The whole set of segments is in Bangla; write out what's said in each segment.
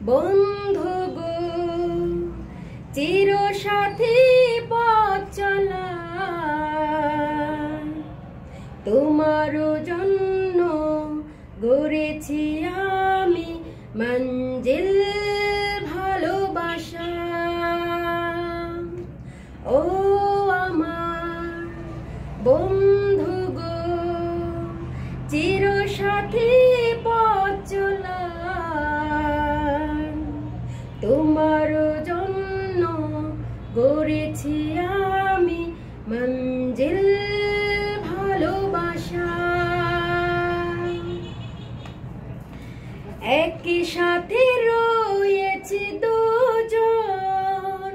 বন্ধু গো চির সাথী পথ চলা তোমার জন্য গড়েছি আমি মঞ্জিল ভালোবাসা। ও আমার বন্ধু গো চির সাথী পথ চলা তোমার জন্য গড়েছি আমি মঞ্জিল ভালোবাসা। একই সাথে রয়েছি দুজন,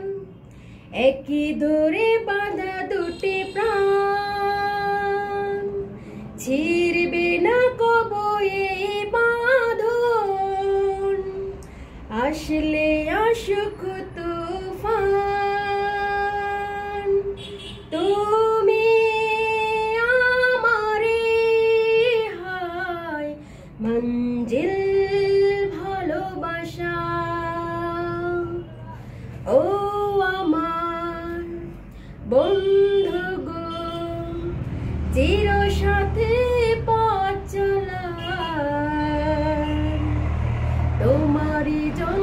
একই দূরে বাঁধা দুটি প্রাণ, ছিড়বে না কবু এই বাঁধন, আসলে আসুক তুফান। তুমি আমারে হায় মঞ্জিল ভালোবাসা। ও আমার বন্ধু গো চির সাথী পথ চলা তোমারই জন্য